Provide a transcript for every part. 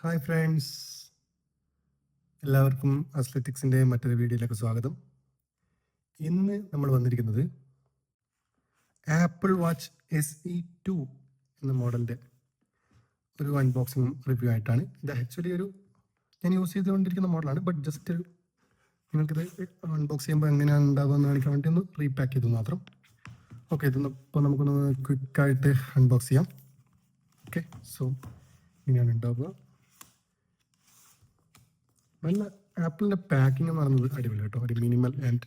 Hi friends, എല്ലാവർക്കും അത്ലറ്റിക്സിൻ്റെ മറ്റൊരു വീഡിയോയിലേക്ക് സ്വാഗതം. ഇന്ന് നമ്മൾ വന്നിരിക്കുന്നത് ആപ്പിൾ വാച്ച് SE2 എന്ന മോഡലിൻ്റെ ഒരു അൺബോക്സിങ് റിവ്യൂ ആയിട്ടാണ്. ഇത് ആക്ച്വലി ഞാൻ യൂസ് ചെയ്തുകൊണ്ടിരിക്കുന്ന മോഡലാണ്, ബട്ട് ജസ്റ്റ് നിങ്ങൾക്കിത് അൺബോക്സ് ചെയ്യുമ്പോൾ എങ്ങനെയാണ് ഉണ്ടാവുക എന്ന് കാണിക്കാൻ വേണ്ടി ഒന്ന് റീപാക്ക് ചെയ്തു മാത്രം. ഓക്കെ, ഇപ്പോൾ നമുക്കൊന്ന് ക്വിക്കായിട്ട് അൺബോക്സ് ചെയ്യാം. ഓക്കെ, സോ ഇങ്ങനെയാണ് ഉണ്ടാവുക. നല്ല ആപ്പിളിൻ്റെ പാക്കിംഗ് എന്ന് പറയുന്നത് അടിപൊളി കേട്ടോ. ഒരു മിനിമൽ ആൻഡ്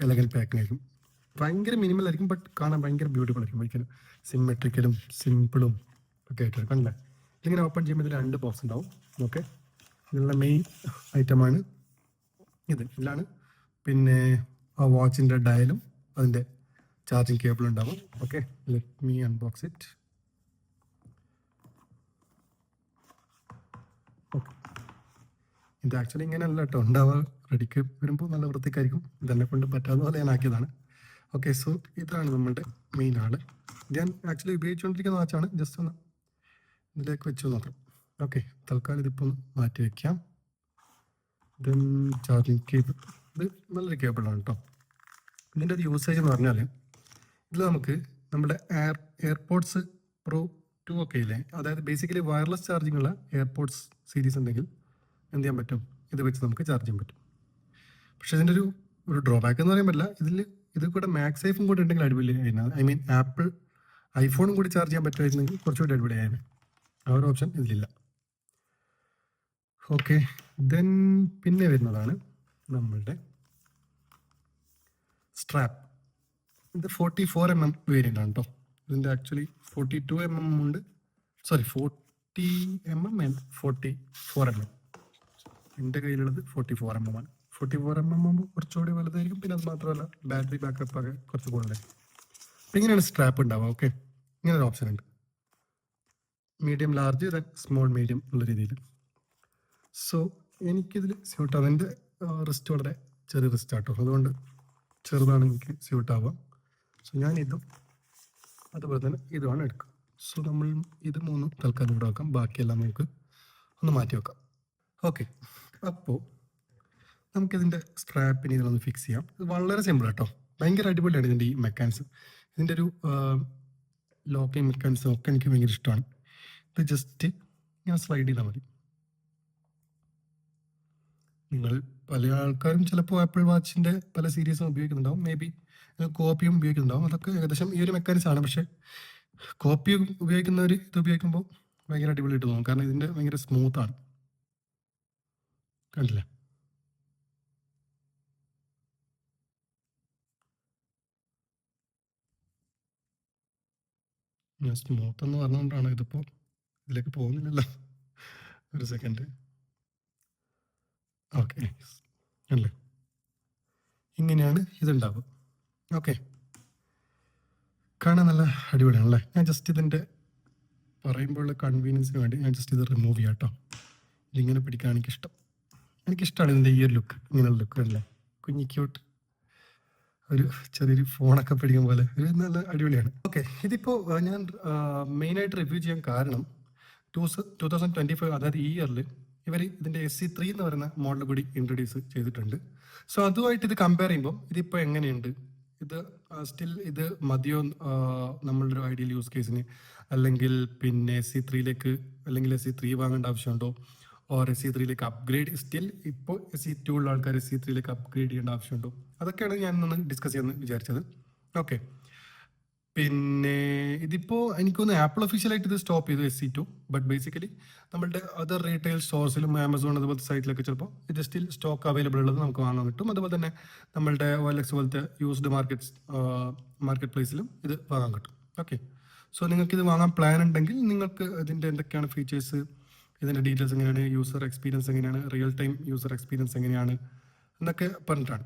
എലഗൻ പാക്കിംഗ് ആയിരിക്കും. ഭയങ്കര മിനിമൽ ആയിരിക്കും, ബട്ട് കാണാൻ ഭയങ്കര ബ്യൂട്ടിഫുൾ ആയിരിക്കും. ഭയങ്കര സിമെട്രിക്കലും സിമ്പിളും ഒക്കെ ആയിട്ട് കണ്ടില്ലേ. ഇതിങ്ങനെ ഓപ്പൺ ചെയ്യുമ്പോൾ ഇതിൽ 2 ബോക്സ് ഉണ്ടാവും. ഓക്കെ, ഇതിലുള്ള മെയിൻ ഐറ്റമാണ് ഇതിലാണ് പിന്നെ ആ വാച്ചിൻ്റെ ഡയലും അതിൻ്റെ ചാർജിങ് കേബിൾ ഉണ്ടാവും. Okay, let me unbox it. Okay, ഇത് ആക്ച്വലി ഇങ്ങനെയല്ല കേട്ടോ ഉണ്ടാവുക. റെഡിക്ക് വരുമ്പോൾ നല്ല വൃത്തിക്കായിരിക്കും. ഇതെന്നെ കൊണ്ട് പറ്റാവുന്ന പോലെ ഞാൻ ആക്കിയതാണ്. ഓക്കെ, സോ ഇതാണ് നമ്മളുടെ മെയിൻ ആള്. ഞാൻ ആക്ച്വലി ഉപയോഗിച്ചുകൊണ്ടിരിക്കുന്ന വാച്ചാണ്. ജസ്റ്റ് ഒന്ന് ഇതിലേക്ക് വെച്ച് നോക്കാം. ഓക്കെ, തൽക്കാലം ഇതിപ്പോൾ മാറ്റി വയ്ക്കാം. ദെൻ ചാർജിങ് കേബിൾ, ഇത് നല്ലൊരു കേബിളാണ് കേട്ടോ. ഇതിൻ്റെ ഒരു യൂസേജ് എന്ന് പറഞ്ഞാൽ ഇതിൽ നമുക്ക് നമ്മുടെ എയർപോഡ്സ് പ്രോ 2 ഒക്കെ ഇല്ലേ, അതായത് ബേസിക്കലി വയർലെസ് ചാർജിങ് ഉള്ള എയർപോഡ്സ് സീരീസ് ഉണ്ടെങ്കിൽ എന്ത് ചെയ്യാൻ പറ്റും, ഇത് വെച്ച് നമുക്ക് ചാർജ് ചെയ്യാൻ പറ്റും. പക്ഷേ ഇതിൻ്റെ ഒരു ഡ്രോബാക്ക് എന്ന് പറയാൻ പറ്റില്ല. ഇത് കൂടെ മാക്സ് സേഫും കൂടെ ഉണ്ടെങ്കിൽ അടിപൊളിയായിരുന്നു. ഐ മീൻ ആപ്പിൾ ഐഫോണും കൂടി ചാർജ് ചെയ്യാൻ പറ്റുമായിരുന്നെങ്കിൽ കുറച്ചുകൂടി അടിപൊളിയായിരുന്നു. ആ ഒരു ഓപ്ഷൻ ഇതിലില്ല. ഓക്കെ, ദെൻ പിന്നെ വരുന്നതാണ് നമ്മളുടെ സ്ട്രാപ്പ്. ഇത് 44mm വേരിയൻ്റ് ആണ് കേട്ടോ. ഇതിൻ്റെ ആക്ച്വലി 42mm ഉണ്ട്. 40mm and 44mm. എൻ്റെ കയ്യിലുള്ളത് 44mm ആണ്. 44mm ആകുമ്പോൾ കുറച്ചുകൂടി വലുതായിരിക്കും. പിന്നെ അത് മാത്രമല്ല ബാറ്ററി ബാക്കപ്പ് ഒക്കെ കുറച്ച് കൂടുതലായിരിക്കും. അപ്പം ഇങ്ങനെയാണ് സ്ട്രാപ്പ് ഉണ്ടാവുക. ഓക്കെ, ഇങ്ങനെ ഒരു ഓപ്ഷൻ ഉണ്ട്. Medium large then small medium ഉള്ള രീതിയിൽ. സോ എനിക്കിതിൽ സ്യൂട്ടാവും. എൻ്റെ റിസ്റ്റ് വളരെ ചെറിയ റിസ്റ്റ് ആട്ടോ, അതുകൊണ്ട് ചെറുതാണ് എനിക്ക് സ്യൂട്ടാവുക. സോ ഞാൻ ഇതും അതുപോലെ തന്നെ ഇതുമാണ് എടുക്കുക. സോ നമ്മൾ ഇത് 3 തൽക്കാലം ഇവിടെ വെക്കാം. ബാക്കിയെല്ലാം നമുക്ക് ഒന്ന് മാറ്റി വെക്കാം. ഓക്കെ, അപ്പോൾ നമുക്കിതിൻ്റെ സ്ട്രാപ്പിന് ഇതിലൊന്ന് ഫിക്സ് ചെയ്യാം. ഇത് വളരെ സിമ്പിൾ കേട്ടോ. ഭയങ്കര അടിപൊളിയാണ് ഇതിൻ്റെ ഈ മെക്കാനിസം. ഇതിൻ്റെ ഒരു ലോക്കിംഗ് മെക്കാനിസം ഒക്കെ എനിക്ക് ഭയങ്കര ഇഷ്ടമാണ്. ഇത് ജസ്റ്റ് ഞാൻ സ്ലൈഡ് ചെയ്താൽ മതി. നിങ്ങൾ പല ആൾക്കാരും ചിലപ്പോൾ ആപ്പിൾ വാച്ചിൻ്റെ പല സീരീസും ഉപയോഗിക്കുന്നുണ്ടാവും. മേ ബി കോപ്പിയും ഉപയോഗിക്കുന്നുണ്ടാവും. അതൊക്കെ ഏകദേശം ഈ ഒരു മെക്കാനിസമാണ്. പക്ഷേ കോപ്പി ഉപയോഗിക്കുന്നവർ ഇത് ഉപയോഗിക്കുമ്പോൾ ഭയങ്കര അടിപൊളിയായിട്ട് തോന്നും. കാരണം ഇതിൻ്റെ ഭയങ്കര സ്മൂത്താണ്. കണ്ടില്ലേ? ഞാൻ സ്മൂത്ത് എന്ന് പറഞ്ഞുകൊണ്ടാണ് ഇതിപ്പോൾ ഇതിലേക്ക് പോകുന്നില്ലല്ലോ. ഒരു സെക്കൻഡ്. ഓക്കെ, അല്ലേ, ഇങ്ങനെയാണ് ഇതുണ്ടാവുക. ഓക്കെ, കാണാൻ നല്ല അടിപൊളിയാണല്ലേ. ഞാൻ ജസ്റ്റ് ഇതിൻ്റെ പറയുമ്പോഴുള്ള കൺവീനിയൻസിന് വേണ്ടി ഞാൻ ജസ്റ്റ് ഇത് റിമൂവ് ചെയ്യാം കേട്ടോ. ഇതിങ്ങനെ പിടിക്കാൻ എനിക്കിഷ്ടമാണ് ഇതിൻ്റെ ഈ ഒരു ലുക്ക്. ഇങ്ങനെയുള്ള ലുക്ക് അല്ലേ, കുഞ്ഞി ക്യൂട്ട് ഒരു ചെറിയൊരു ഫോണൊക്കെ പിടിക്കും പോലെ ഒരു നല്ല അടിപൊളിയാണ്. ഓക്കെ, ഇതിപ്പോൾ ഞാൻ മെയിനായിട്ട് റിവ്യൂ ചെയ്യാൻ കാരണം 2025, അതായത് ഈ ഇയറിൽ ഇവർ ഇതിൻ്റെ SE3 എന്ന് പറയുന്ന മോഡൽ കൂടി ഇൻട്രൊഡ്യൂസ് ചെയ്തിട്ടുണ്ട്. സോ അതുമായിട്ട് ഇത് കമ്പയർ ചെയ്യുമ്പോൾ ഇതിപ്പോൾ എങ്ങനെയുണ്ട്, ഇത് സ്റ്റിൽ ഇത് മതിയോ നമ്മളുടെ ഒരു ഐഡിയൽ യൂസ് കേസിന്, അല്ലെങ്കിൽ പിന്നെ SE3 അല്ലെങ്കിൽ SE3 വാങ്ങേണ്ട ആവശ്യമുണ്ടോ, ഓർ SE3 അപ്ഗ്രേഡ് സ്റ്റിൽ ഇപ്പോൾ SE2 ഉള്ള ആൾക്കാർ SE3 അപ്ഗ്രേഡ് ചെയ്യേണ്ട ആവശ്യമുണ്ടോ, അതൊക്കെയാണ് ഞാൻ ഒന്ന് ഡിസ്കസ് ചെയ്യാമെന്ന് വിചാരിച്ചത്. ഓക്കെ, പിന്നെ ഇതിപ്പോൾ എനിക്കൊന്ന് ആപ്പിൾ ഒഫീഷ്യലായിട്ട് ഇത് സ്റ്റോപ്പ് ചെയ്തു SE2, ബട്ട് ബേസിക്കലി നമ്മളുടെ അതർ റീറ്റെയിൽ സ്റ്റോഴ്സിലും ആമസോൺ അതുപോലത്തെ സൈറ്റിലൊക്കെ ചിലപ്പോൾ ഇത് സ്റ്റിൽ സ്റ്റോക്ക് അവൈലബിൾ ഉള്ളത് നമുക്ക് വാങ്ങാൻ കിട്ടും. അതുപോലെ തന്നെ നമ്മളുടെ OLX പോലത്തെ യൂസ്ഡ് മാർക്കറ്റ് പ്ലേസിലും ഇത് വാങ്ങാൻ കിട്ടും. ഓക്കെ, സോ നിങ്ങൾക്കിത് വാങ്ങാൻ പ്ലാൻ ഉണ്ടെങ്കിൽ നിങ്ങൾക്ക് ഇതിൻ്റെ എന്തൊക്കെയാണ് ഫീച്ചേഴ്സ്, ഇതിൻ്റെ ഡീറ്റെയിൽസ് എങ്ങനെയാണ്, യൂസർ എക്സ്പീരിയൻസ് എങ്ങനെയാണ്, റിയൽ ടൈം യൂസർ എക്സ്പീരിയൻസ് എങ്ങനെയാണ് എന്നൊക്കെ പറഞ്ഞിട്ടാണ്.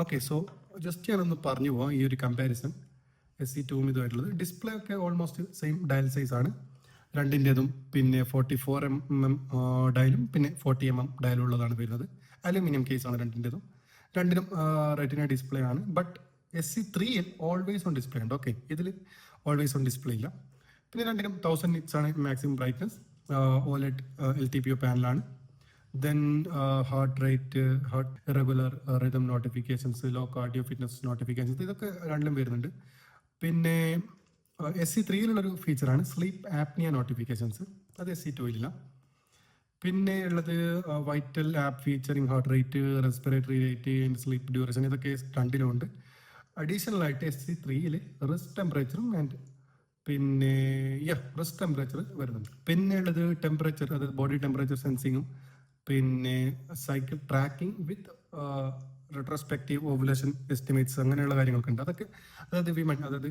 ഓക്കെ, സോ ജസ്റ്റ് ഞാനൊന്ന് പറഞ്ഞു പോവാം ഈ ഒരു കമ്പാരിസൺ SE2 ഇതുമായിട്ടുള്ളത്. ഡിസ്പ്ലേ ഒക്കെ ഓൾമോസ്റ്റ് സെയിം ഡയൽ സൈസ് ആണ് രണ്ടിൻ്റെതും. പിന്നെ 44mm ഡയലും പിന്നെ 40mm ഡയലും ഉള്ളതാണ് വരുന്നത്. അലുമിനിയം കേസാണ് രണ്ടിൻ്റെതും. രണ്ടിനും റെറ്റിന ഡിസ്പ്ലേ ആണ്. But SE3 always on display ഉണ്ട്. ഓക്കെ, ഇതിൽ ഓൾവേസ് ഓൺ ഡിസ്പ്ലേ ഇല്ല. പിന്നെ രണ്ടിനും 1000 nits ആണ് മാക്സിമം ബ്രൈറ്റ്നസ്. OLED LTPO പാനലാണ്. Then heart rate, heart irregular rhythm notifications, low cardio fitness notifications, ഇതൊക്കെ രണ്ടിലും വരുന്നുണ്ട്. പിന്നെ SE3-യിലുള്ളൊരു ഫീച്ചറാണ് സ്ലീപ്പ് ആപ്നിയ നോട്ടിഫിക്കേഷൻസ്. അത് SE2-യിലില്ല. പിന്നെ ഉള്ളത് vital app featuring heart rate, respiratory rate and sleep duration, ഇതൊക്കെ രണ്ടിലും ഉണ്ട്. അഡീഷണൽ ആയിട്ട് SE3-യിൽ റിസ്റ്റ് ടെമ്പറേച്ചറും ആൻഡ് പിന്നെ റിസ്റ്റ് ടെമ്പറേച്ചർ വരുന്നുണ്ട്. പിന്നെ ഉള്ളത് ടെമ്പറേച്ചർ, അതായത് ബോഡി ടെമ്പറേച്ചർ സെൻസിങ്ങും പിന്നെ സൈക്കിൾ ട്രാക്കിംഗ് വിത്ത് റെട്രോസ്പെക്റ്റീവ് ഓവുലേഷൻ എസ്റ്റിമേറ്റ്സ്, അങ്ങനെയുള്ള കാര്യങ്ങളൊക്കെ ഉണ്ട്. അതൊക്കെ അതായത് വിമൻ, അതായത്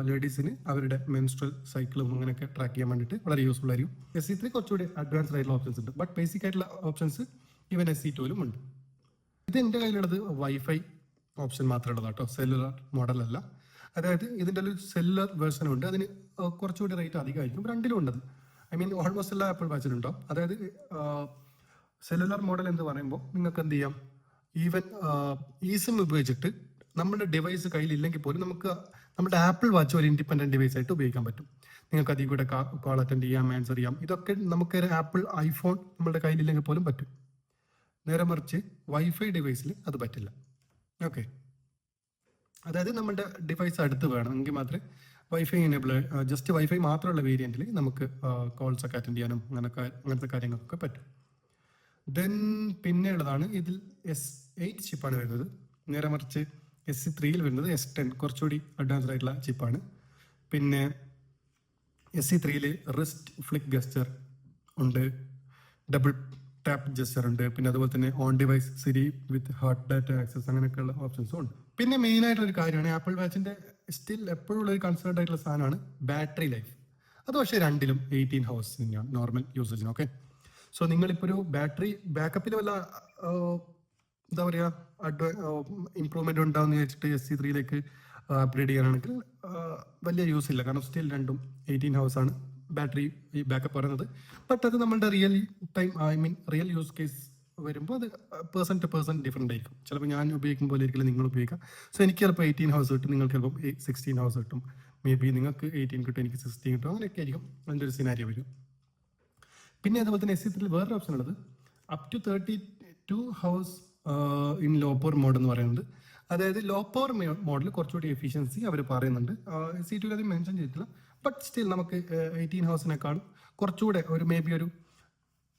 ലേഡീസിന് അവരുടെ മെൻസ്ട്രൽ സൈക്കിളും അങ്ങനെയൊക്കെ ട്രാക്ക് ചെയ്യാൻ വേണ്ടിയിട്ട് വളരെ യൂസ്ഫുൾ ആയിരിക്കും. SE3 കുറച്ചുകൂടി അഡ്വാൻസ്ഡ് ആയിട്ടുള്ള ഓപ്ഷൻസ് ഉണ്ട്, ബട്ട് ബേസിക് ആയിട്ടുള്ള ഓപ്ഷൻസ് ഈവൻ SE2-ലും ഉണ്ട്. ഇത് എൻ്റെ കയ്യിലുള്ളത് വൈഫൈ ഓപ്ഷൻ മാത്രമേ ഉള്ളതാണ് കേട്ടോ, സെല്ലുലാർ മോഡലല്ല. അതായത് ഇതിൻ്റെ ഒരു സെല്ലുലർ വേർഷനും ഉണ്ട്, അതിന് കുറച്ചുകൂടി റേറ്റ് അധികമായിരിക്കും. രണ്ടിലും ഉണ്ടത്. ഐ മീൻ ഓൾമോസ്റ്റ് എല്ലാ ആപ്പിൾ വാച്ചിലുണ്ടോ. അതായത് സെല്ലുലാർ മോഡൽ എന്ന് പറയുമ്പോൾ നിങ്ങൾക്ക് എന്ത് ചെയ്യാം, ഈവൻ ഈസിം ഉപയോഗിച്ചിട്ട് നമ്മുടെ ഡിവൈസ് കയ്യിലില്ലെങ്കിൽ പോലും നമുക്ക് നമ്മുടെ ആപ്പിൾ വാച്ച് ഒരു ഇൻഡിപെൻഡൻറ്റ് ഡിവൈസ് ആയിട്ട് ഉപയോഗിക്കാൻ പറ്റും. നിങ്ങൾക്ക് അതിൽ കൂടെ കോൾ അറ്റൻഡ് ചെയ്യാം, ആൻസർ ചെയ്യാം. ഇതൊക്കെ നമുക്ക് ആപ്പിൾ ഐഫോൺ നമ്മുടെ കയ്യിലില്ലെങ്കിൽ പോലും പറ്റും. നേരെ മറിച്ച് വൈഫൈ ഡിവൈസിൽ അത് പറ്റില്ല. ഓക്കെ, അതായത് നമ്മുടെ ഡിവൈസ് അടുത്ത് വേണം എങ്കിൽ മാത്രമേ വൈഫൈ എനേബിൾ, ജസ്റ്റ് വൈഫൈ മാത്രമുള്ള വേരിയൻറ്റിൽ നമുക്ക് കോൾസ് ഒക്കെ അറ്റൻഡ് ചെയ്യാനും അങ്ങനത്തെ കാര്യങ്ങളൊക്കെ പറ്റും. ദെൻ പിന്നെ ഉള്ളതാണ് ഇതിൽ S8 ചിപ്പാണ് വരുന്നത്. നേരെ മറിച്ച് SE3-യിൽ വരുന്നത് S10, കുറച്ചുകൂടി അഡ്വാൻസ്ഡ് ആയിട്ടുള്ള ചിപ്പാണ്. പിന്നെ SE3-യിൽ റിസ്റ്റ് ഫ്ലിക്ക് ഗസ്റ്റർ ഉണ്ട്, ഡബിൾ ടാപ്പ് ജസ്റ്റർ ഉണ്ട്, പിന്നെ അതുപോലെ തന്നെ on device Siri with heart data access, അങ്ങനെയൊക്കെയുള്ള ഓപ്ഷൻസും ഉണ്ട്. പിന്നെ മെയിൻ ആയിട്ടുള്ളൊരു കാര്യമാണ് ആപ്പിൾ വാച്ചിന്റെ സ്റ്റിൽ എപ്പോഴും ഉള്ള ഒരു കൺസേൺ ആയിട്ടുള്ള സാധനമാണ് ബാറ്ററി ലൈഫ്. അത് പക്ഷേ രണ്ടിലും 18 hours തന്നെയാണ് നോർമൽ യൂസേജിന്. ഓക്കെ, സോ നിങ്ങളിപ്പോൾ ഒരു ബാറ്ററി ബാക്കപ്പിൽ വല്ല എന്താ പറയുക ഇമ്പ്രൂവ്മെന്റ് ഉണ്ടാവുമെന്ന് വെച്ചിട്ട് SE3-യിലേക്ക് അപ്ഗ്രേഡ് ചെയ്യാനാണെങ്കിൽ വലിയ യൂസ് ഇല്ല. കാരണം സ്റ്റിൽ രണ്ടും 18 hours ആണ് ബാറ്ററി ഈ ബാക്കപ്പ് പറയുന്നത്. ബട്ട് അത് നമ്മളുടെ real time, I mean real use case വരുമ്പോൾ അത് പേഴ്സൺ ടു പേഴ്സൺ ഡിഫറെൻ്റ് ആയിരിക്കും. ചിലപ്പോൾ ഞാൻ ഉപയോഗിക്കുമ്പോൾ ആയിരിക്കില്ല നിങ്ങൾ ഉപയോഗിക്കാം. സോ എനിക്ക് ചിലപ്പോൾ 18 hours കിട്ടും, നിങ്ങൾക്ക് ചിലപ്പോൾ 16 hours കിട്ടും. മേ ബി നിങ്ങൾക്ക് 18 കിട്ടും, എനിക്ക് 16 കിട്ടും. അങ്ങനെയൊക്കെ ആയിരിക്കും അതിൻ്റെ ഒരു സിനാരിയോ വരും. പിന്നെ അതുപോലെ തന്നെ SE3-യിൽ വേറൊരു ഓപ്ഷൻ ഉള്ളത് up to 32 hours in low power mode എന്ന് പറയുന്നത്. അതായത് ലോ പവർ മോഡിൽ കുറച്ചുകൂടി എഫിഷ്യൻസി അവർ പറയുന്നുണ്ട്. SE2-ൽ അത് മെൻഷൻ ചെയ്തിട്ടില്ല, ബട്ട് സ്റ്റിൽ നമുക്ക് 18 hours-നേക്കാളും കുറച്ചുകൂടെ ഒരു മേ ബി ഒരു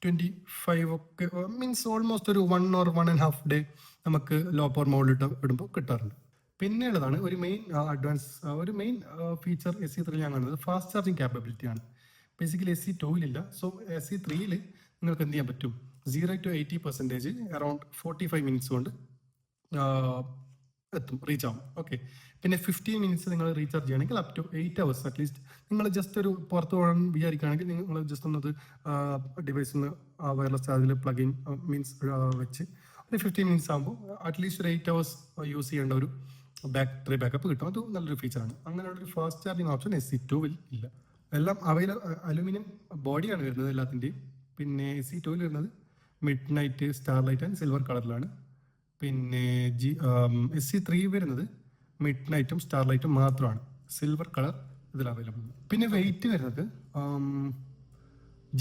25 ഒക്കെ, മീൻസ് ഓൾമോസ്റ്റ് ഒരു 1 or 1.5 day നമുക്ക് ലോ പവർ മോഡിലിട്ട് ഇടുമ്പോൾ കിട്ടാറുണ്ട്. പിന്നെ ഉള്ളതാണ് ഒരു മെയിൻ ഫീച്ചർ SE3-ൽ ഞാൻ കാണുന്നത് ഫാസ്റ്റ് ചാർജിങ് ക്യാപ്പബിലിറ്റി ആണ്. ബേസിക്കലി SE2-ലില്ല. സോ SE3-യിൽ നിങ്ങൾക്ക് എന്ത് ചെയ്യാൻ പറ്റും, 0 to 80% അറൌണ്ട് 45 minutes കൊണ്ട് എത്തും, റീച്ച് ആവും. ഓക്കെ, പിന്നെ 15 minutes നിങ്ങൾ റീചാർജ് ചെയ്യണമെങ്കിൽ അപ് ടു 8 hours അറ്റ്ലീസ്റ്റ്. നിങ്ങൾ ജസ്റ്റ് ഒരു പുറത്ത് പോകാൻ വിചാരിക്കുകയാണെങ്കിൽ നിങ്ങൾ ജസ്റ്റ് ഒന്നത് ഡിവൈസിൽ നിന്ന് വയർലെസ് ചാർജിൽ പ്ലഗ് ഇൻ മീൻസ് വെച്ച് ഒരു 15 minutes ആകുമ്പോൾ അറ്റ്ലീസ്റ്റ് ഒരു 8 hours യൂസ് ചെയ്യേണ്ട ഒരു ബാറ്ററി ബാക്കപ്പ് കിട്ടും. അത് നല്ലൊരു ഫീച്ചറാണ്. അങ്ങനെയുള്ളൊരു ഫാസ്റ്റ് ചാർജിങ് ഓപ്ഷൻ SE2-ൽ ഇല്ല. എല്ലാം അലുമിനിയം ബോഡിയാണ് വരുന്നത് എല്ലാത്തിൻ്റെയും. പിന്നെ SE2-ൽ വരുന്നത് mid night, starlight and silver കളറിലാണ്. പിന്നെ SE3 വരുന്നത് മിഡ് നൈറ്റും സ്റ്റാർലൈറ്റും മാത്രമാണ്, സിൽവർ കളർ ഇതിൽ അവൈലബിൾ. പിന്നെ വെയിറ്റ് വരുന്നത്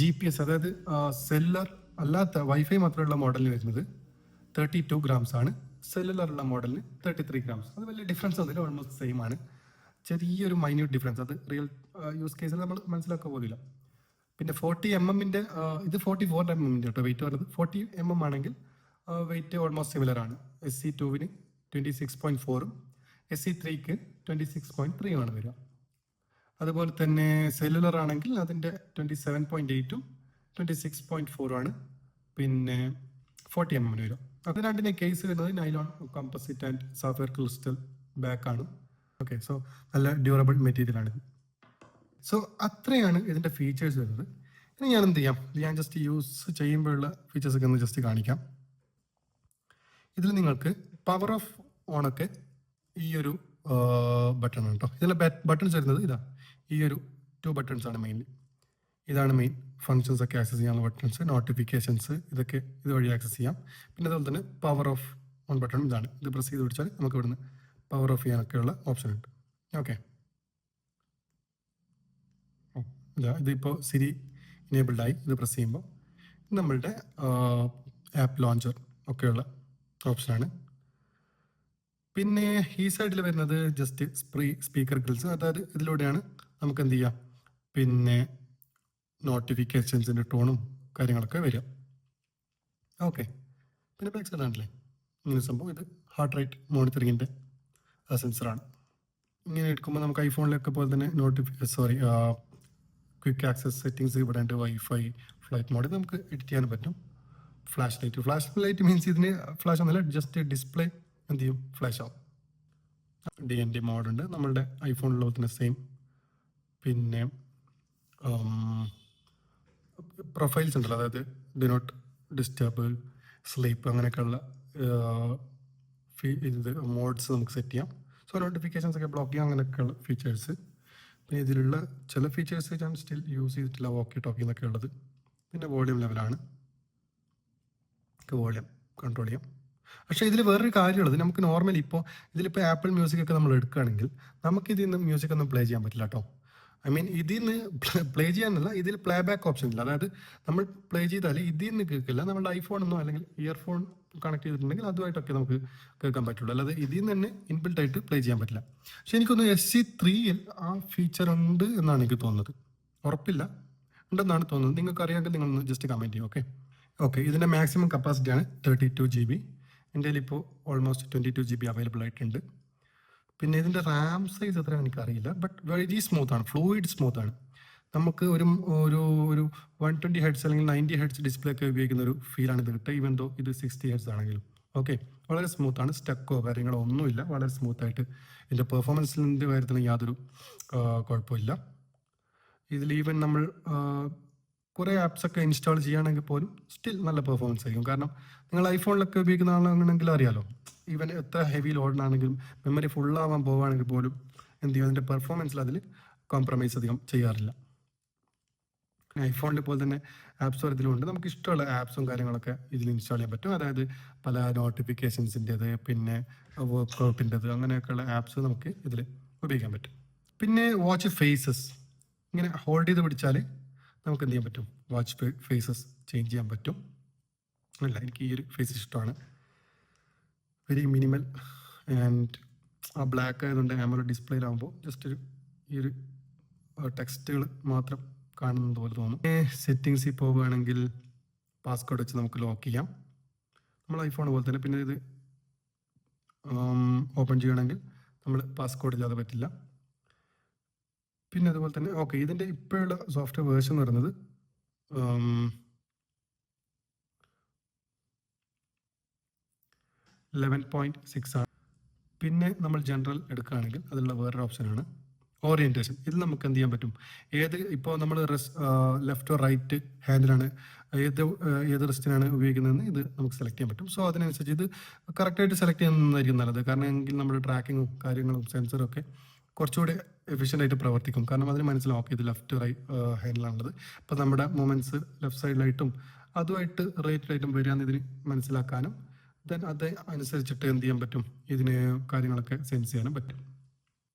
GPS, അതായത് സെല്ലുലർ അല്ലാത്ത വൈഫൈ മാത്രമുള്ള മോഡലിന് വരുന്നത് 32 grams ആണ്. സെല്ലുലറുള്ള മോഡലിന് 33 grams. അത് വലിയ ഡിഫറൻസ് ഒന്നുമില്ല, ഓൾമോസ്റ്റ് സെയിം ആണ്. ചെറിയൊരു മൈന്യൂട്ട് ഡിഫറൻസ്, അത് റിയൽ യൂസ് കേസിൽ നമ്മൾ മനസ്സിലാക്കാൻ പോകില്ല. പിന്നെ 40 mm-ന്റെ ഇത് 44 mm കേട്ടോ വെയിറ്റ് വരുന്നത്. 40 mm ആണെങ്കിൽ വെയിറ്റ് ഓൾമോസ്റ്റ് സിമിലർ ആണ്. SE2-വിന് 26.4-ഉം SE3-ക്ക് 26.3-ഉമാണ് വരിക. അതുപോലെ തന്നെ സെല്ലുലർ ആണെങ്കിൽ അതിൻ്റെ 27.8-ഉം 26.4-ഉം ആണ്. പിന്നെ 40 mm വരിക. അത് രണ്ടിൻ്റെ കേസ് വരുന്നത് nylon composite and sapphire crystal back ആണ്. ഓക്കെ, സോ നല്ല ഡ്യൂറബിൾ മെറ്റീരിയലാണിത്. സോ അത്രയാണ് ഇതിൻ്റെ ഫീച്ചേഴ്സ് വരുന്നത്. ഇനി ഞാൻ എന്ത് ചെയ്യാം, ഞാൻ ജസ്റ്റ് യൂസ് ചെയ്യുമ്പോഴുള്ള ഫീച്ചേഴ്സൊക്കെ ഒന്ന് ജസ്റ്റ് കാണിക്കാം. ഇതിൽ നിങ്ങൾക്ക് പവർ ഓഫ് ഓണൊക്കെ ഈ ഒരു ബട്ടൺ ആണ് കേട്ടോ. ഇതിലെ ബട്ടൺസ് വരുന്നത് ഇതാ, ഈ ഒരു 2 buttons ആണ് മെയിൻലി. ഇതാണ് മെയിൻ ഫങ്ഷൻസ് ഒക്കെ ആക്സസ് ചെയ്യാനുള്ള ബട്ടൺസ്. നോട്ടിഫിക്കേഷൻസ് ഇതൊക്കെ ഇതുവഴി ആക്സസ് ചെയ്യാം. പിന്നെ അതുപോലെ തന്നെ പവർ ഓഫ് ഓൺ ബട്ടൺ ഇതാണ്. ഇത് പ്രസ് ചെയ്ത് പിടിച്ചാൽ നമുക്ക് ഇവിടുന്ന് പവർ ഓഫ് ചെയ്യാനൊക്കെയുള്ള ഓപ്ഷൻ ഉണ്ട്. ഓക്കെ, ഇതിപ്പോൾ സിരി ഇനേബിൾഡ് ആയി. ഇത് പ്രസ് ചെയ്യുമ്പോൾ നമ്മളുടെ ആപ്പ് ലോഞ്ചർ ഒക്കെയുള്ള ഓപ്ഷനാണ്. പിന്നെ ഈ സൈഡിൽ വരുന്നത് ജസ്റ്റ് സ്പീക്കർ ഗ്രിൽസ്, അതായത് ഇതിലൂടെയാണ് നമുക്ക് എന്ത് ചെയ്യാം, പിന്നെ നോട്ടിഫിക്കേഷൻസിൻ്റെ ടോണും കാര്യങ്ങളൊക്കെ വരിക. ഓക്കെ, പിന്നെ ബാക്ക് സൈഡ് ആണല്ലേ ഇങ്ങനെ സംഭവം. ഇത് ഹാർട്ട് റേറ്റ് മോണിറ്ററിങ്ങിൻ്റെ സെൻസറാണ്. ഇങ്ങനെ എടുക്കുമ്പോൾ നമുക്ക് ഐഫോണിലൊക്കെ പോലെ തന്നെ ക്വിക്ക് ആക്സസ് സെറ്റിങ്സ് ഇവിടെ ഉണ്ട്. വൈഫൈ, ഫ്ലൈറ്റ് മോഡ് നമുക്ക് എഡിറ്റ് ചെയ്യാൻ പറ്റും. ഫ്ലാഷ് ലൈറ്റ് മീൻസ് ഇതിന് ഫ്ലാഷ് ഒന്നുമില്ല, ജസ്റ്റ് ഡിസ്പ്ലേ എന്ത് ചെയ്യും, ഫ്ലാഷ് ആവും. DND മോഡുണ്ട് നമ്മളുടെ ഐഫോണിലുള്ള തന്നെ സെയിം. പിന്നെ പ്രൊഫൈൽസ് ഉണ്ടല്ലോ, അതായത് ഡു നോട്ട് ഡിസ്റ്റർബ്, സ്ലീപ്പ്, അങ്ങനെയൊക്കെയുള്ള ഇത് മോഡ്സ് നമുക്ക് സെറ്റ് ചെയ്യാം. സോ നോട്ടിഫിക്കേഷൻസ് ഒക്കെ ബ്ലോക്ക് ചെയ്യാം, അങ്ങനെയൊക്കെയുള്ള ഫീച്ചേഴ്സ്. പിന്നെ ഇതിലുള്ള ചില ഫീച്ചേഴ്സ് ഞാൻ സ്റ്റിൽ യൂസ് ചെയ്തിട്ടില്ല, വോക്കി ടോക്കി എന്നൊക്കെ ഉള്ളത്. പിന്നെ വോളിയം ലെവലാണ്, വോളിയം കൺട്രോൾ ചെയ്യാം. പക്ഷേ ഇതിൽ വേറൊരു കാര്യമുള്ളത്, നമുക്ക് നോർമലി ഇതിലിപ്പോൾ ആപ്പിൾ മ്യൂസിക് ഒക്കെ നമ്മൾ എടുക്കുകയാണെങ്കിൽ നമുക്കിതിൽ നിന്ന് മ്യൂസിക് ഒന്നും പ്ലേ ചെയ്യാൻ പറ്റില്ല കേട്ടോ. ഐ മീൻ ഇതിൽ നിന്ന് പ്ലേ ചെയ്യാനല്ല, ഇതിൽ പ്ലേ ബാക്ക് ഓപ്ഷൻ ഇല്ല. അതായത് നമ്മൾ പ്ലേ ചെയ്താൽ ഇതിൽ നിന്ന് കേൾക്കില്ല. നമ്മുടെ ഐഫോണൊന്നോ അല്ലെങ്കിൽ ഇയർഫോൺ കണക്ട് ചെയ്തിട്ടുണ്ടെങ്കിൽ അതുമായിട്ടൊക്കെ നമുക്ക് കേൾക്കാൻ പറ്റുള്ളൂ. അല്ലാതെ ഇതിൽ നിന്ന് തന്നെ ഇൻബിൽട്ട് ആയിട്ട് പ്ലേ ചെയ്യാൻ പറ്റില്ല. പക്ഷെ എനിക്കൊന്ന് SE3യിൽ ആ ഫീച്ചർ ഉണ്ട് എന്നാണ് എനിക്ക് തോന്നുന്നത്. ഉറപ്പില്ല, ഉണ്ടെന്നാണ് തോന്നുന്നത്. നിങ്ങൾക്ക് അറിയാമെങ്കിൽ നിങ്ങളൊന്ന് ജസ്റ്റ് കമൻറ്റ് ചെയ്യും. ഓക്കെ, ഇതിൻ്റെ മാക്സിമം കപ്പാസിറ്റിയാണ് 32 GB. എൻ്റെ കയ്യിലിപ്പോൾ ഓൾമോസ്റ്റ് 22 GB അവൈലബിൾ ആയിട്ടുണ്ട്. പിന്നെ ഇതിൻ്റെ റാം സൈസ് എത്രയാണ് എനിക്കറിയില്ല, ബട്ട് വെരി സ്മൂത്താണ്, ഫ്ലൂയിഡ് സ്മൂത്താണ്. നമുക്ക് ഒരു 120 ഹെഡ്സ് അല്ലെങ്കിൽ 90 ഹെഡ്സ് ഡിസ്പ്ലേ ഒക്കെ ഉപയോഗിക്കുന്ന ഒരു ഫീലാണ് ഇത് കിട്ടുക, ഈവൻ ദോ ഇത് 60 ഹെഡ്സ് ആണെങ്കിലും. ഓക്കെ, വളരെ സ്മൂത്താണ്, സ്റ്റക്കോ കാര്യങ്ങളോ ഒന്നുമില്ല, വളരെ സ്മൂത്തായിട്ട്. ഇതിൻ്റെ പെർഫോമൻസിൻ്റെ കാര്യത്തിൽ യാതൊരു കുഴപ്പമില്ല. ഇതിൽ ഈവൻ നമ്മൾ കുറേ ആപ്സൊക്കെ ഇൻസ്റ്റാൾ ചെയ്യുകയാണെങ്കിൽ പോലും സ്റ്റിൽ നല്ല പെർഫോമൻസ് ആയിരിക്കും. കാരണം നിങ്ങൾ ഐഫോണിലൊക്കെ ഉപയോഗിക്കുന്ന ആളാണെങ്കിൽ അറിയാലോ, ഈവൻ എത്ര ഹെവി ലോഡിനാണെങ്കിലും മെമ്മറി ഫുള്ളാവാൻ പോവുകയാണെങ്കിൽ പോലും എന്ത് ചെയ്യും, അതിൻ്റെ പെർഫോമൻസിൽ അതിൽ കോംപ്രമൈസ് അധികം ചെയ്യാറില്ല. ഐഫോണിൽ പോലെ തന്നെ ആപ്പ് സ്റ്റോർ ഇതിലുണ്ട്. നമുക്ക് ഇഷ്ടമുള്ള ആപ്സും കാര്യങ്ങളൊക്കെ ഇതിൽ ഇൻസ്റ്റാൾ ചെയ്യാൻ പറ്റും. അതായത് പല നോട്ടിഫിക്കേഷൻസിൻ്റെത്, പിന്നെ വർക്ക്ഔട്ടിൻ്റെത്, അങ്ങനെയൊക്കെയുള്ള ആപ്സ് നമുക്ക് ഇതിൽ ഉപയോഗിക്കാൻ പറ്റും. പിന്നെ വാച്ച് ഫേസസ് ഇങ്ങനെ ഹോൾഡ് ചെയ്ത് പിടിച്ചാൽ നമുക്ക് എന്ത് ചെയ്യാൻ പറ്റും, വാച്ച് ഫേസസ് ചേഞ്ച് ചെയ്യാൻ പറ്റും. അല്ല, എനിക്ക് ഈ ഒരു ഫേസ് ഇഷ്ടമാണ്, വെരി മിനിമൽ ആൻഡ് ആ ബ്ലാക്ക് ആയതുകൊണ്ട് AMOLED ഡിസ്പ്ലേയിലാകുമ്പോൾ ജസ്റ്റ് ഈ ഒരു ടെക്സ്റ്റുകൾ മാത്രം കാണുന്നത് പോലെ തോന്നും. സെറ്റിങ്സിൽ പോവുകയാണെങ്കിൽ പാസ്വേഡ് വെച്ച് നമുക്ക് ലോക്ക് ചെയ്യാം, നമ്മൾ ഐഫോൺ പോലെ തന്നെ. പിന്നെ ഇത് ഓപ്പൺ ചെയ്യണമെങ്കിൽ നമ്മൾ പാസ്വേഡ് ഇല്ലാതെ പറ്റില്ല. പിന്നെ അതുപോലെ തന്നെ ഇതിൻ്റെ ഇപ്പോഴുള്ള സോഫ്റ്റ്വെയർ വേർഷൻ എന്ന് പറയുന്നത് 11.6 ആണ്. പിന്നെ നമ്മൾ ജനറൽ എടുക്കുകയാണെങ്കിൽ അതിലുള്ള വേറൊരു ഓപ്ഷനാണ് ഓറിയൻറ്റേഷൻ. ഇതിൽ നമുക്ക് എന്ത് ചെയ്യാൻ പറ്റും, ഇപ്പോൾ നമ്മൾ ലെഫ്റ്റ് റൈറ്റ് ഹാൻഡിലാണ് ഏത് റിസ്റ്റിനാണ് ഉപയോഗിക്കുന്നതെന്ന് ഇത് നമുക്ക് സെലക്ട് ചെയ്യാൻ പറ്റും. സോ അതിനനുസരിച്ച് ഇത് കറക്റ്റായിട്ട് സെലക്ട് ചെയ്യുന്നതായിരിക്കും നല്ലത്. കാരണം എങ്കിൽ നമ്മുടെ ട്രാക്കിങ്ങും കാര്യങ്ങളും സെൻസറും ഒക്കെ കുറച്ചുകൂടി എഫിഷ്യൻ്റ് ആയിട്ട് പ്രവർത്തിക്കും. കാരണം അതിന് മനസ്സിലാവും ഇത് ലെഫ്റ്റ് ഹാൻഡിലാണുള്ളത്. അപ്പോൾ നമ്മുടെ മൂമെൻറ്റ്സ് ലെഫ്റ്റ് സൈഡിലായിട്ടും അതുമായിട്ട് റൈറ്റിലായിട്ടും വരികയെന്ന് ഇതിന് മനസ്സിലാക്കാനും ദെൻ അത് അനുസരിച്ചിട്ട് എന്ത് ചെയ്യാൻ പറ്റും, ഇതിന് കാര്യങ്ങളൊക്കെ സെൻസ് ചെയ്യാനും പറ്റും.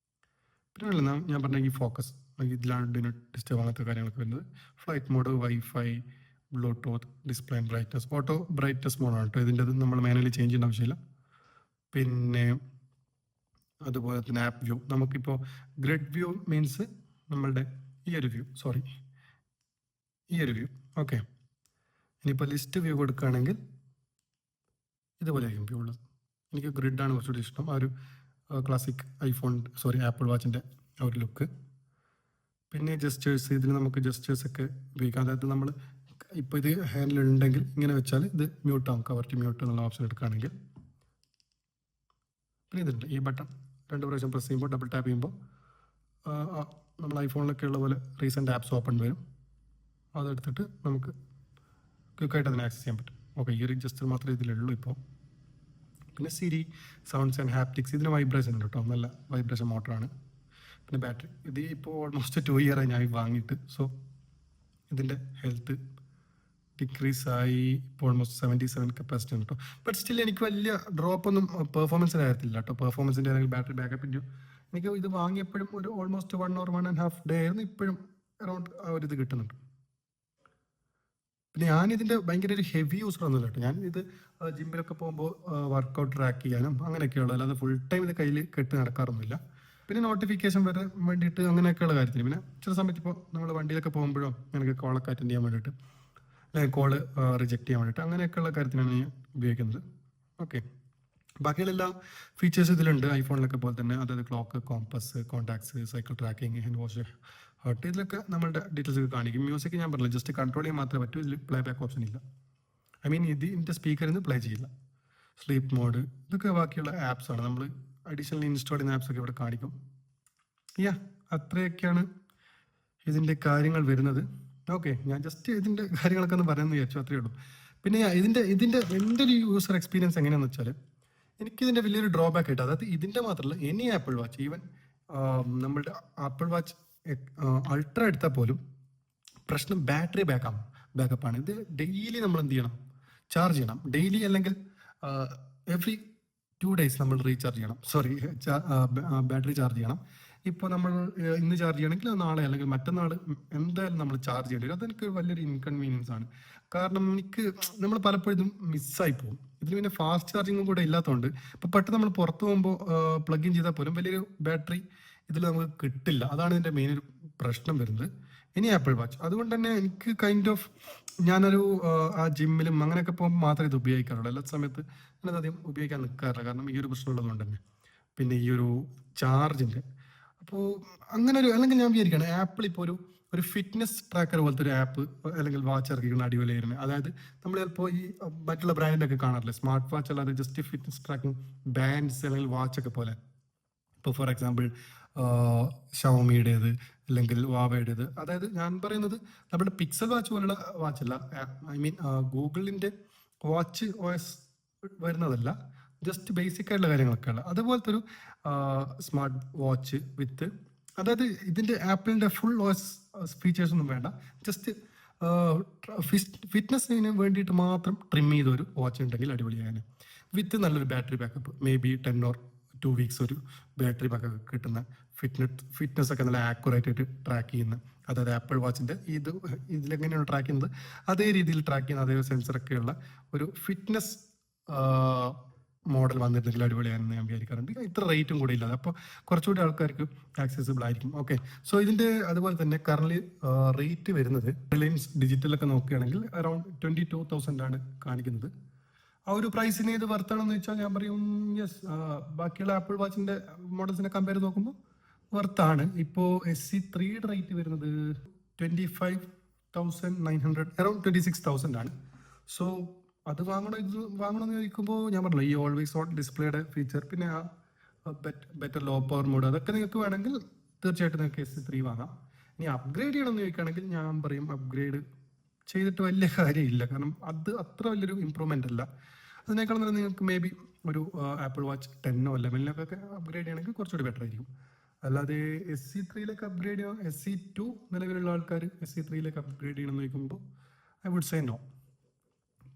പിന്നെ ഞാൻ പറഞ്ഞ ഈ ഫോക്കസ് ഇതിലാണ് ഡിസ്റ്റർബ് അങ്ങനത്തെ കാര്യങ്ങളൊക്കെ വരുന്നത്. Flight mode, wifi, Bluetooth, display brightness, auto brightness മോഡാണ് കേട്ടോ ഇതിൻ്റെ. നമ്മൾ മാനുവലി ചേഞ്ച് ചെയ്യേണ്ട ആവശ്യമില്ല. പിന്നെ അതുപോലെ തന്നെ ആപ്പ് വ്യൂ, നമുക്കിപ്പോൾ ഗ്രിഡ് വ്യൂ മീൻസ് നമ്മളുടെ ഈ ഒരു വ്യൂ. ഓക്കെ, ഇനിയിപ്പോൾ ലിസ്റ്റ് വ്യൂ കൊടുക്കുകയാണെങ്കിൽ ഇതുപോലെ ആയിരിക്കും വ്യൂ ഉള്ളത്. എനിക്ക് ഗ്രിഡാണ് കുറച്ചുകൂടി ഇഷ്ടം, ആ ഒരു ക്ലാസിക് ആപ്പിൾ വാച്ചിൻ്റെ ആ ഒരു ലുക്ക്. പിന്നെ ജസ്റ്റേഴ്സ്, ഇതിൽ നമുക്ക് ജസ്റ്റേഴ്സൊക്കെ ഉപയോഗിക്കാം. അതായത് നമ്മൾ ഇപ്പോൾ ഇത് ഹാൻഡിലുണ്ടെങ്കിൽ ഇങ്ങനെ വെച്ചാൽ ഇത് മ്യൂട്ടാവും, കവർ ടു മ്യൂട്ട് എന്നുള്ള ഓപ്ഷൻ എടുക്കുകയാണെങ്കിൽ. പിന്നെ ഇതുണ്ട് ഈ ബട്ടൺ, 2 പ്രാവശ്യം പ്രസ് ചെയ്യുമ്പോൾ ഡബിൾ ടാപ്പ് ചെയ്യുമ്പോൾ നമ്മൾ ഐഫോണിലൊക്കെ ഉള്ള പോലെ റീസെൻ്റ് ആപ്സ് ഓപ്പൺ വരും. അതെടുത്തിട്ട് നമുക്ക് ക്വിക്കായിട്ട് അതിനെ ആക്സസ് ചെയ്യാൻ പറ്റും. ഈ ഒരു ജസ്റ്റർ മാത്രമേ ഇതിലുള്ളൂ ഇപ്പോൾ. പിന്നെ സിരി, സൗണ്ട്സ് ആൻഡ് ഹാപ്റ്റിക്സ്, ഇതിന് വൈബ്രേഷൻ ഉണ്ട് കേട്ടോ, നല്ല വൈബ്രേഷൻ മോട്ടറാണ്. പിന്നെ ബാറ്ററി, ഇത് ഇപ്പോൾ ഓൾമോസ്റ്റ് 2 ഇയറായി ഞാൻ വാങ്ങിയിട്ട്. സോ ഇതിൻ്റെ ഹെൽത്ത് ഡിക്രീസായി ഇപ്പോൾ ഓൾമോസ്റ്റ് 77 കപ്പാസിറ്റി ഉണ്ട് കേട്ടോ. ബട്ട് സ്റ്റിൽ എനിക്ക് വലിയ ഡ്രോപ്പൊന്നും പെർഫോമൻസിന് ആയിരുന്നില്ല കേട്ടോ. പെർഫോമൻസിൻ്റെ അല്ലെങ്കിൽ ബാറ്ററി ബാക്കപ്പിൻ്റെ എനിക്ക് ഇത് വാങ്ങിയപ്പോഴും ഒരു ഓൾമോസ്റ്റ് 1 or 1.5 ഡേ ആയിരുന്നു. ഇപ്പോഴും അറൗണ്ട് ആ ഒരു ഇത് കിട്ടുന്നുണ്ട്. പിന്നെ ഞാനിതിൻ്റെ ഭയങ്കര ഒരു ഹെവി യൂസർ ഒന്നുമില്ല കേട്ടോ. ഞാൻ ഇത് ജിമ്മിലൊക്കെ പോകുമ്പോൾ വർക്കൗട്ട് ട്രാക്ക് ചെയ്യാനും അങ്ങനെയൊക്കെയുള്ളൂ, അല്ലാതെ ഫുൾ ടൈം ഇത് കയ്യിൽ കെട്ടി നടക്കാറൊന്നുമില്ല. പിന്നെ നോട്ടിഫിക്കേഷൻ വരാൻ വേണ്ടിയിട്ട് അങ്ങനെയൊക്കെയുള്ള കാര്യത്തിൽ, പിന്നെ ചില സമയത്ത് ഇപ്പോൾ നമ്മൾ വണ്ടിയിലൊക്കെ പോകുമ്പോഴോ അങ്ങനെയൊക്കെ കോളൊക്കെ അറ്റൻഡ് ചെയ്യാൻ വേണ്ടിയിട്ട്, അല്ലെങ്കിൽ കോള് റിജക്റ്റ് ചെയ്യാൻ വേണ്ടിയിട്ട് അങ്ങനെയൊക്കെയുള്ള കാര്യത്തിനാണ് ഞാൻ ഉപയോഗിക്കുന്നത്. ഓക്കെ, ബാക്കിയുള്ള എല്ലാ ഫീച്ചേഴ്സ് ഇതിലുണ്ട് ഐഫോണിലൊക്കെ പോലെ തന്നെ. അതായത് clock, compass, contacts, cycle tracking, hand wash, hurt, ഇതിലൊക്കെ നമ്മളുടെ ഡീറ്റെയിൽസ് ഒക്കെ കാണിക്കും. മ്യൂസിക് ഞാൻ പറഞ്ഞില്ല, ജസ്റ്റ് കൺട്രോൾ ചെയ്യാൻ മാത്രമേ പറ്റൂ. ഇതിൽ പ്ലേ ബാക്ക് ഓപ്ഷൻ ഇല്ല. ഐ മീൻ ഇതിൻ്റെ സ്പീക്കറിൽ നിന്ന് പ്ലേ ചെയ്യില്ല. സ്ലീപ്പ് മോഡ്, ഇതൊക്കെ ബാക്കിയുള്ള ആപ്സാണ്. നമ്മൾ അഡീഷണലി ഇൻസ്റ്റാൾ ചെയ്യുന്ന ആപ്സൊക്കെ ഇവിടെ കാണിക്കും. അത്രയൊക്കെയാണ് ഇതിൻ്റെ കാര്യങ്ങൾ വരുന്നത്. ഓക്കെ, ഞാൻ ജസ്റ്റ് ഇതിൻ്റെ കാര്യങ്ങളൊക്കെ ഒന്ന് പറയാമെന്ന് വിചാരിച്ചു, അത്രയേ ഉള്ളൂ. പിന്നെ ഇതിൻ്റെ എൻ്റെ ഒരു യൂസർ എക്സ്പീരിയൻസ് എങ്ങനെയാണെന്ന് വെച്ചാൽ, എനിക്കിതിൻ്റെ വലിയൊരു ഡ്രോബാക്ക് ആയിട്ട്, അതായത് ഇതിൻ്റെ മാത്രമല്ല എനി ആപ്പിൾ വാച്ച്, ഈവൻ നമ്മളുടെ ആപ്പിൾ വാച്ച് അൾട്ര എടുത്താൽ പോലും പ്രശ്നം ബാറ്ററി ബാക്കപ്പാണ്. ഇത് ഡെയിലി നമ്മൾ എന്ത് ചെയ്യണം, ചാർജ് ചെയ്യണം. ഡെയിലി അല്ലെങ്കിൽ എവറി 2 days നമ്മൾ റീചാർജ് ചെയ്യണം, ബാറ്ററി ചാർജ് ചെയ്യണം. ഇപ്പോൾ നമ്മൾ ഇന്ന് ചാർജ് ചെയ്യണമെങ്കിൽ നാളെ അല്ലെങ്കിൽ മറ്റന്നാൾ എന്തായാലും നമ്മൾ ചാർജ് ചെയ്യേണ്ടി വരും. അതെനിക്ക് വലിയൊരു ഇൻകൺവീനിയൻസ് ആണ്. കാരണം നമ്മൾ പലപ്പോഴും ഇതും മിസ്സായി പോകും. ഇതിൽ പിന്നെ ഫാസ്റ്റ് ചാർജിങ്ങും കൂടെ ഇല്ലാത്തതുകൊണ്ട് ഇപ്പോൾ പെട്ടെന്ന് നമ്മൾ പുറത്ത് പോകുമ്പോൾ പ്ലഗ് ഇൻ ചെയ്താൽ പോലും വലിയൊരു ബാറ്ററി ഇതിൽ നമുക്ക് കിട്ടില്ല. അതാണ് ഇതിൻ്റെ മെയിൻ ഒരു പ്രശ്നം വരുന്നത്. ഇനി ആപ്പിൾ വാച്ച്, അതുകൊണ്ട് തന്നെ എനിക്ക് കൈൻഡ് ഓഫ് ഞാനൊരു ആ ജിമ്മിലും അങ്ങനെയൊക്കെ പോകുമ്പോൾ മാത്രമേ ഇത് ഉപയോഗിക്കാറുള്ളൂ. എല്ലാ സമയത്ത് ഞാനത് അധികം ഉപയോഗിക്കാൻ നിൽക്കാറില്ല, കാരണം ഈ ഒരു പ്രശ്നം ഉള്ളത് കൊണ്ട് തന്നെ. പിന്നെ ഈ ഒരു ചാർജിൻ്റെ, അപ്പോൾ അങ്ങനെ ഒരു, അല്ലെങ്കിൽ ഞാൻ വിചാരിക്കുകയാണ് ആപ്പിൾ ഇപ്പോൾ ഒരു ഫിറ്റ്നസ് ട്രാക്കർ പോലത്തെ ഒരു ആപ്പ് അല്ലെങ്കിൽ വാച്ച് ഇറക്കിക്കുന്ന അടിപൊളിയായിരുന്നു. അതായത് നമ്മൾ ചിലപ്പോൾ ഈ മറ്റുള്ള ബ്രാൻഡിൻ്റെ കാണില്ലേ, സ്മാർട്ട് വാച്ച് അല്ലാതെ ജസ്റ്റ് ഫിറ്റ്നസ് ട്രാക്കിംഗ് ബാൻഡ്സ് അല്ലെങ്കിൽ വാച്ചൊക്കെ പോലെ. ഇപ്പോൾ ഫോർ എക്സാമ്പിൾ ഷവോമിയുടേത് അല്ലെങ്കിൽ വാവയുടേത്. അതായത് ഞാൻ പറയുന്നത് നമ്മുടെ പിക്സൽ വാച്ച് പോലുള്ള വാച്ചല്ല, ഐ മീൻ ഗൂഗിളിൻ്റെ വാച്ച് OS വരുന്നതല്ല, ജസ്റ്റ് ബേസിക് ആയിട്ടുള്ള കാര്യങ്ങളൊക്കെ ഉള്ള അതുപോലത്തെ ഒരു സ്മാർട്ട് വാച്ച് വിത്ത്, അതായത് ഇതിൻ്റെ ആപ്പിളിൻ്റെ ഫുൾ OS ഫീച്ചേഴ്സ് ഒന്നും വേണ്ട, ജസ്റ്റ് ഫിറ്റ്നസ്സിന് വേണ്ടിയിട്ട് മാത്രം ട്രിം ചെയ്തൊരു വാച്ച് ഉണ്ടെങ്കിൽ അടിപൊളിയാണ്. വിത്ത് നല്ലൊരു battery backup, may be 10 or 2 weeks ഒരു ബാറ്ററി ബാക്കപ്പ് കിട്ടുന്ന, ഫിറ്റ്നസ് ഒക്കെ നല്ല ആക്യുറേറ്റ് ആയിട്ട് ട്രാക്ക് ചെയ്യുന്ന, അതായത് ആപ്പിൾ വാച്ചിൻ്റെ ഇതിലെങ്ങനെയാണ് ട്രാക്ക് ചെയ്യുന്നത് അതേ രീതിയിൽ ട്രാക്ക് ചെയ്യുന്ന അതേ സെൻസറൊക്കെയുള്ള ഒരു ഫിറ്റ്നസ് മോഡൽ വന്നിരുന്നെങ്കിൽ അടിപൊളിയാണെന്ന് ഞാൻ വിചാരിക്കാറുണ്ട്. ഇത്ര റേറ്റും കൂടെ ഇല്ലാതെ, അപ്പോൾ കുറച്ചുകൂടി ആൾക്കാർക്ക് ആക്സസിബിൾ ആയിരിക്കും. ഓക്കെ, സോ ഇതിൻ്റെ അതുപോലെ തന്നെ കറന്റ് റേറ്റ് വരുന്നത് റിലയൻസ് ഡിജിറ്റലൊക്കെ നോക്കുകയാണെങ്കിൽ അറൌണ്ട് 22,000 ആണ് കാണിക്കുന്നത്. ആ ഒരു പ്രൈസിന് ഇത് വർത്താണെന്ന് വെച്ചാൽ ഞാൻ പറയും യെസ്. ബാക്കിയുള്ള ആപ്പിൾ വാച്ചിൻ്റെ മോഡൽസിനെ കമ്പയർ നോക്കുമ്പോൾ വർത്താണ്. ഇപ്പോൾ SE3 റേറ്റ് വരുന്നത് 25,900, അറൌണ്ട് 26,000 ആണ്. സോ അത് വാങ്ങണമെന്ന് ചോദിക്കുമ്പോൾ ഞാൻ പറഞ്ഞല്ലോ, ഈ ഓൾവേസ് ഓൺ ഡിസ്പ്ലേയുടെ ഫീച്ചർ, പിന്നെ ആ ബെറ്റർ ലോ പവർ മോഡ്, അതൊക്കെ നിങ്ങൾക്ക് വേണമെങ്കിൽ തീർച്ചയായിട്ടും നിങ്ങൾക്ക് SE3 വാങ്ങാം. ഇനി അപ്ഗ്രേഡ് ചെയ്യണമെന്ന് ചോദിക്കുകയാണെങ്കിൽ ഞാൻ പറയും അപ്ഗ്രേഡ് ചെയ്തിട്ട് വലിയ കാര്യമില്ല, കാരണം അത് അത്ര വലിയൊരു ഇമ്പ്രൂവ്മെൻ്റ് അല്ല. അതിനേക്കാൾ നല്ല നിങ്ങൾക്ക് മേ ബി ഒരു ആപ്പിൾ വാച്ച് 10 or 11 അപ്ഗ്രേഡ് ചെയ്യണമെങ്കിൽ കുറച്ചുകൂടി ബെറ്റർ ആയിരിക്കും. അല്ലാതെ SE3 അപ്ഗ്രേഡ് ചെയ്യാം, SE2 നിലവിലുള്ള ആൾക്കാർ SE3 അപ്ഗ്രേഡ് ചെയ്യണമെന്ന് ചോദിക്കുമ്പോൾ ഐ വുഡ് സേ നോ.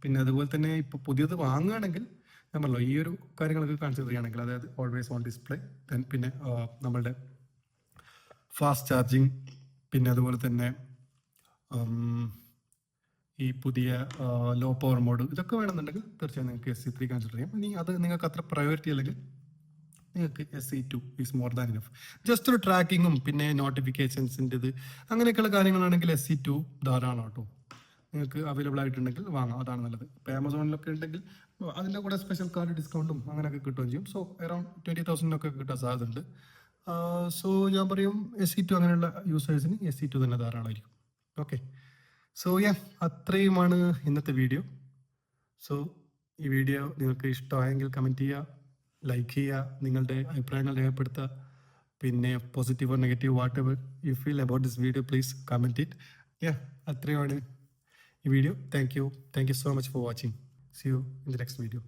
പിന്നെ അതുപോലെ തന്നെ ഇപ്പോൾ പുതിയത് വാങ്ങുകയാണെങ്കിൽ ഞാൻ പറഞ്ഞല്ലോ ഈ ഒരു കാര്യങ്ങളൊക്കെ കൺസിഡർ ചെയ്യുകയാണെങ്കിൽ, അതായത് ഓൾവേസ് ഓൺ ഡിസ്പ്ലേ, പിന്നെ നമ്മളുടെ ഫാസ്റ്റ് ചാർജിങ്, പിന്നെ അതുപോലെ തന്നെ ഈ പുതിയ ലോ പവർ മോഡ്, ഇതൊക്കെ വേണമെന്നുണ്ടെങ്കിൽ തീർച്ചയായും നിങ്ങൾക്ക് SE3 കൺസിഡർ ചെയ്യാം. ഇനി അത് നിങ്ങൾക്ക് അത്ര പ്രയോറിറ്റി അല്ലെങ്കിൽ നിങ്ങൾക്ക് SE2 is more than enough. Just ഒരു ട്രാക്കിങ്ങും പിന്നെ നോട്ടിഫിക്കേഷൻസിൻ്റെത് അങ്ങനെയൊക്കെയുള്ള കാര്യങ്ങളാണെങ്കിൽ SE2 ധാരാളം കേട്ടോ. നിങ്ങൾക്ക് അവൈലബിൾ ആയിട്ടുണ്ടെങ്കിൽ വാങ്ങാം, അതാണ് നല്ലത്. ഇപ്പോൾ ആമസോണിലൊക്കെ ഉണ്ടെങ്കിൽ അതിൻ്റെ കൂടെ സ്പെഷ്യൽ കാർഡ് ഡിസ്കൗണ്ടും അങ്ങനെയൊക്കെ കിട്ടുകയും ചെയ്യും. സോ അറൌണ്ട് 20,000 കിട്ടാൻ സാധ്യതയുണ്ട്. സോ ഞാൻ പറയും SE2 അങ്ങനെയുള്ള യൂസേഴ്സിന് SE2 തന്നെ ധാരാളമായിരിക്കും. ഓക്കെ, സോ അത്രയുമാണ് ഇന്നത്തെ വീഡിയോ. സോ ഈ വീഡിയോ നിങ്ങൾക്ക് ഇഷ്ടമായെങ്കിൽ കമൻറ്റ് ചെയ്യുക, ലൈക്ക് ചെയ്യുക, നിങ്ങളുടെ അഭിപ്രായങ്ങൾ രേഖപ്പെടുത്തുക. പിന്നെ positive or negative whatever you feel about this video please comment it. അത്രയുമാണ് ഈ video. Thank you so much for watching. See you in the next video.